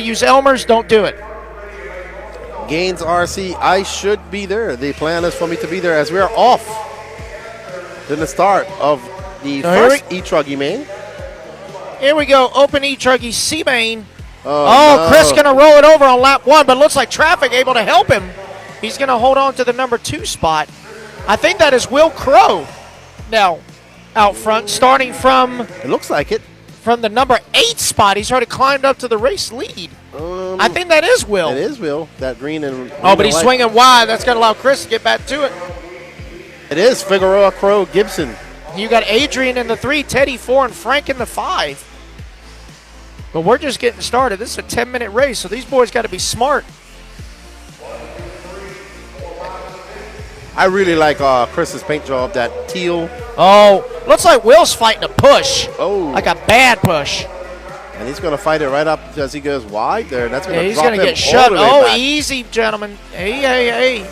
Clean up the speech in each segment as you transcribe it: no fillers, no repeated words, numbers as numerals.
to use Elmer's, don't do it. Gaines RC, I should be there. The plan is for me to be there as we are off in the start of the first E-Truggy main. Here we go, open E-Truggy C main. No. Chris going to roll it over on lap 1, but looks like traffic able to help him. He's going to hold on to the number 2 spot. I think that is Will Crow now out front, starting from... It looks like it. From the number 8 spot. He's already climbed up to the race lead. I think that is Will. It is Will, that green and but he's swinging wide. That's going to allow Chris to get back to it. It is Figueroa, Crow, Gibson. You got Adrian in the 3, Teddy 4, and Frank in the 5. But we're just getting started. This is a 10-minute race, so these boys got to be smart. I really like Chris's paint job, that teal. Looks like Will's fighting a push. Like a bad push. And he's going to fight it right up as he goes wide there. That's going to he's drop going to him get shoved. back. Easy, gentlemen. Hey.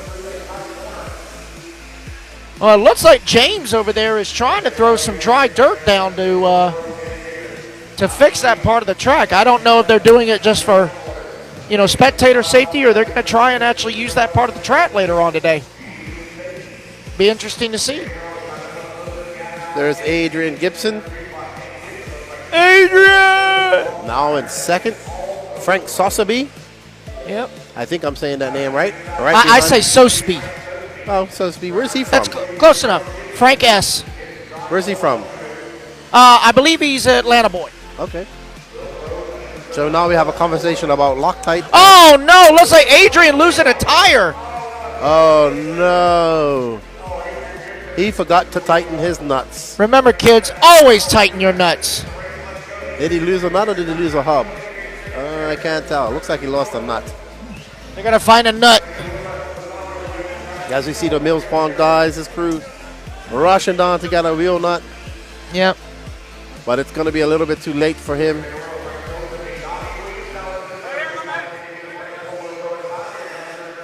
Well, it looks like James over there is trying to throw some dry dirt down to fix that part of the track. I don't know if they're doing it just for, spectator safety, or they're going to try and actually use that part of the track later on today. Be interesting to see. There's Adrian Gibson. Adrian! Now in second, Frank Sosaby. Yep. I think I'm saying that name right. I say Sosby. Oh, Sosby. Where's he from? That's close enough. Frank S. Where's he from? I believe he's an Atlanta boy. Okay. So now we have a conversation about Loctite. Oh, no. Looks like Adrian losing a tire. Oh, no. He forgot to tighten his nuts. Remember, kids, always tighten your nuts. Did he lose a nut or did he lose a hub? I can't tell. Looks like he lost a nut. They're going to find a nut. As we see the Mills Pond guys, his crew, rushing down to get a wheel nut. Yep. But it's going to be a little bit too late for him.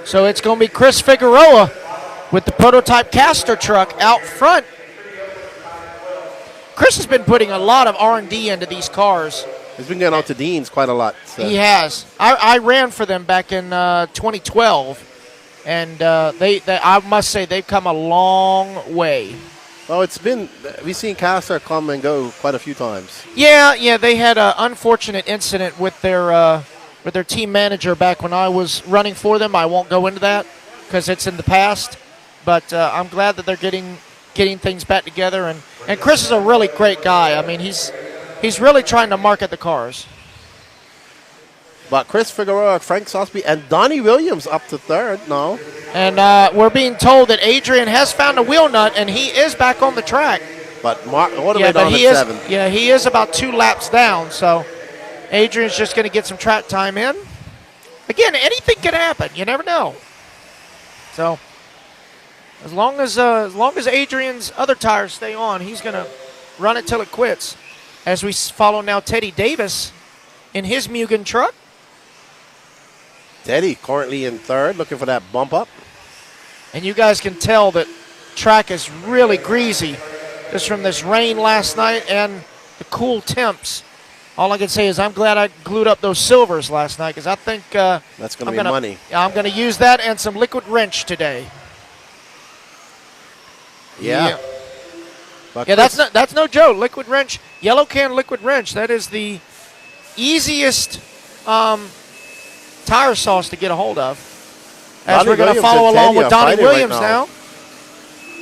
So it's going to be Chris Figueroa with the prototype caster truck out front. Chris has been putting a lot of R&D into these cars. He's been getting out to Dean's quite a lot. So. He has. I ran for them back in 2012, and I must say they've come a long way. Well, we've seen Caster come and go quite a few times. Yeah, they had an unfortunate incident with their team manager back when I was running for them. I won't go into that because it's in the past, but I'm glad that they're getting things back together. And Chris is a really great guy. I mean, he's really trying to market the cars. But Chris Figueroa, Frank Sosby, and Donnie Williams up to third now. And we're being told that Adrian has found a wheel nut, and he is back on the track. But Mark, all the way down at 7. Yeah, he is about 2 laps down, so Adrian's just going to get some track time in. Again, anything can happen. You never know. So as long as Adrian's other tires stay on, he's going to run it till it quits. As we follow now Teddy Davis in his Mugen truck. Teddy currently in third, looking for that bump up. And you guys can tell that track is really greasy just from this rain last night and the cool temps. All I can say is I'm glad I glued up those silvers last night because I think that's going to be money. I'm going to use that and some liquid wrench today. Yeah. Yeah, that's no joke. Liquid wrench, yellow can liquid wrench. That is the easiest tire sauce to get a hold of. As we're going to follow along with Donnie Williams now.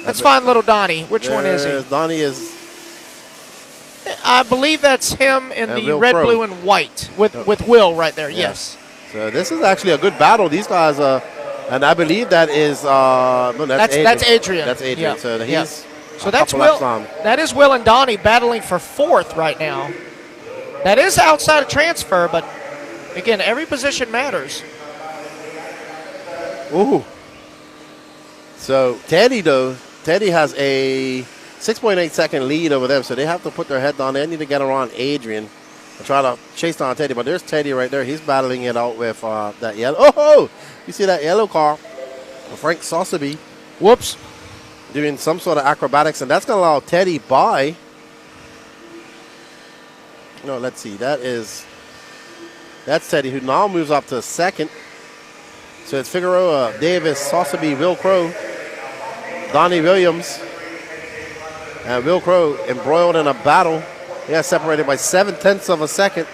Let's find little Donnie. Which one is he? Donnie is... I believe that's him in the red, blue, and white with Will right there. Yeah. Yes. So this is actually a good battle. These guys are... And I believe that is... that's Adrian. That's Adrian. Yeah. So he's... Yeah. So that's Will. That is Will and Donnie battling for 4th right now. That is outside of transfer, but again, every position matters. Ooh. So Teddy has a 6.8 second lead over them, so they have to put their head down. They need to get around Adrian and try to chase down Teddy. But there's Teddy right there. He's battling it out with that yellow. Oh, you see that yellow car? Frank Sosaby. Whoops. Doing some sort of acrobatics, and that's going to allow Teddy by. No, let's see. That is That's Teddy, who now moves up to second. So it's Figueroa, Davis, Sotheby, Will Crow, Donnie Williams, and Will Crow embroiled in a battle. They got separated by 0.7 of a second.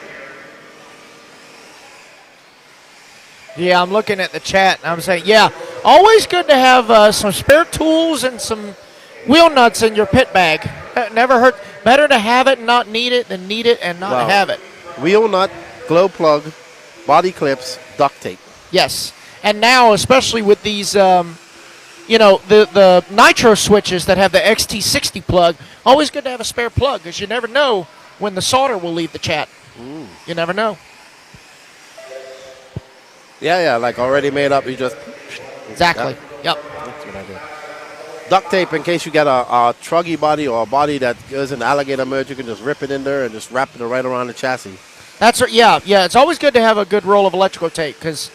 Yeah, I'm looking at the chat, and I'm saying, yeah, always good to have some spare tools and some wheel nuts in your pit bag. Never hurt. Better to have it and not need it than need it and not have it. Wheel nut, glow plug, body clips, duct tape. Yes, and now, especially with these, the nitro switches that have the XT60 plug, always good to have a spare plug because you never know when the solder will leave the chat. You never know. Yeah, like already made up. You just exactly. Yep. That's what I do. Duct tape in case you get a truggy body or a body that goes in alligator mode. You can just rip it in there and just wrap it right around the chassis. That's right. Yeah. It's always good to have a good roll of electrical tape because,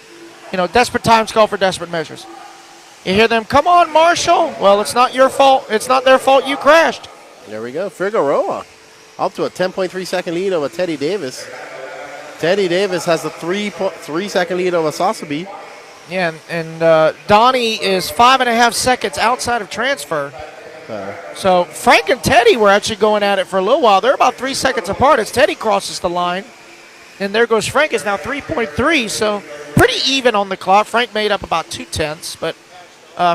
desperate times call for desperate measures. You hear them, come on, Marshall. Well, it's not your fault. It's not their fault you crashed. There we go. Figueroa up to a 10.3 second lead over Teddy Davis. Teddy Davis has a 3.3 second lead over Sotheby. Yeah, and Donnie is 5.5 seconds outside of transfer. So Frank and Teddy were actually going at it for a little while. They're about 3 seconds apart as Teddy crosses the line. And there goes Frank, is now 3.3, so pretty even on the clock. Frank made up about 0.2, but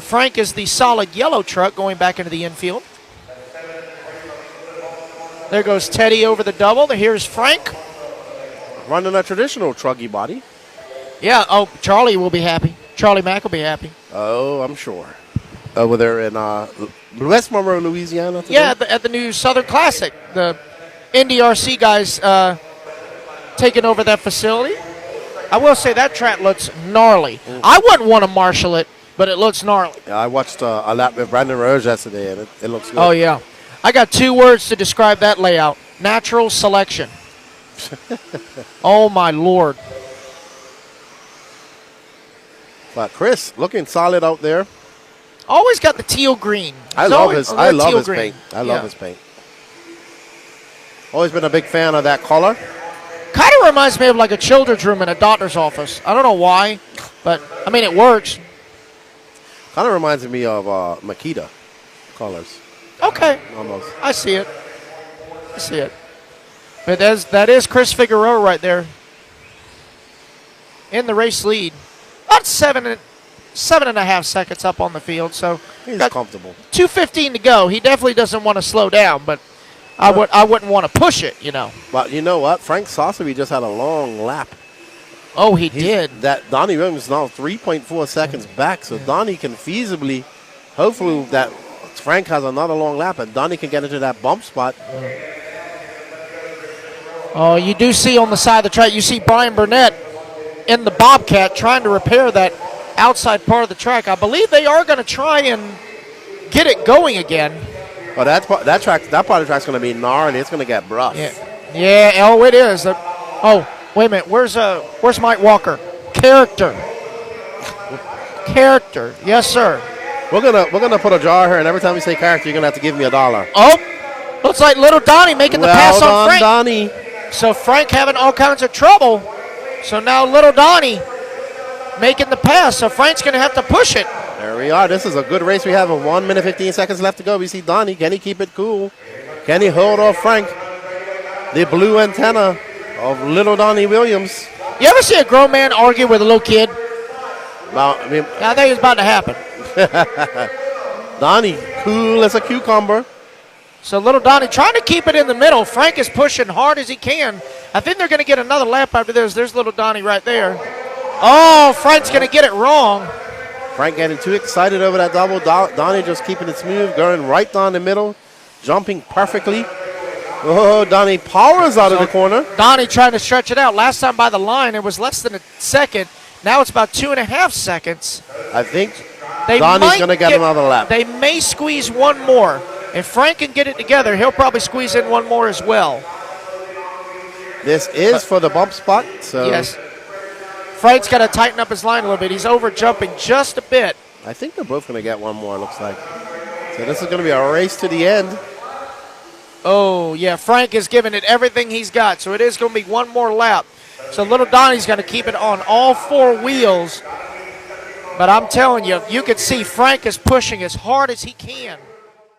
Frank is the solid yellow truck going back into the infield. There goes Teddy over the double. Here's Frank. Running a traditional truggy body. Yeah, Charlie will be happy. Charlie Mack will be happy. Oh, I'm sure. Over there in West Monroe, Louisiana today? Yeah, at the new Southern Classic. The NDRC guys taking over that facility. I will say that track looks gnarly. I wouldn't want to marshal it, but it looks gnarly. Yeah, I watched a lap with Brandon Rose yesterday, and it looks good. Oh, yeah. I got 2 words to describe that layout. Natural selection. Oh, my Lord. But Chris, looking solid out there. Always got the teal green. I love his paint. I love his paint. Always been a big fan of that color. Kind of reminds me of like a children's room in a doctor's office. I don't know why, but, I mean, it works. Kind of reminds me of Makita colors. Okay. Almost. I see it. But that is Chris Figueroa right there in the race lead. About 7.5 seconds up on the field, so he's comfortable. 2:15 to go. He definitely doesn't want to slow down, but I wouldn't want to push it, But you know what? Frank Sotheby just had a long lap. Oh, he did. That Donnie Williams is now 3.4 seconds back, so Donnie can feasibly, hopefully that Frank has another long lap and Donnie can get into that bump spot. Oh, you do see on the side of the track, you see Brian Burnett in the Bobcat trying to repair that outside part of the track. I believe they are going to try and get it going again. Well, that part of the track's going to be gnarly. It's going to get rough. Yeah. Oh, it is. Oh, wait a minute. Where's Mike Walker? Character. Yes, sir. We're gonna put a jar here, and every time we say character, you're gonna have to give me $1. Oh, looks like little Donnie making the pass on Frank. Donnie. So Frank having all kinds of trouble. So now little Donnie making the pass. So Frank's going to have to push it. There we are. This is a good race. We have 1 minute, 15 seconds left to go. We see Donnie. Can he keep it cool? Can he hold off Frank? The blue antenna of little Donnie Williams. You ever see a grown man argue with a little kid? Well, I think it's about to happen. Donnie, cool as a cucumber. So little Donnie trying to keep it in the middle. Frank is pushing hard as he can. I think they're going to get another lap after this. There's little Donnie right there. Oh, Frank's going to get it wrong. Frank getting too excited over that double. Donnie just keeping it smooth, going right down the middle, jumping perfectly. Oh, Donnie powers out of the corner. Donnie trying to stretch it out. Last time by the line, it was less than a second. Now it's about 2.5 seconds. I think Donnie's going to get another lap. They may squeeze one more. If Frank can get it together, he'll probably squeeze in one more as well. This is for the bump spot. So yes. Frank's got to tighten up his line a little bit. He's over jumping just a bit. I think they're both going to get one more, it looks like. So this is going to be a race to the end. Oh, yeah. Frank is giving it everything he's got. So it is going to be one more lap. So little Donnie's going to keep it on all 4 wheels. But I'm telling you, you can see Frank is pushing as hard as he can.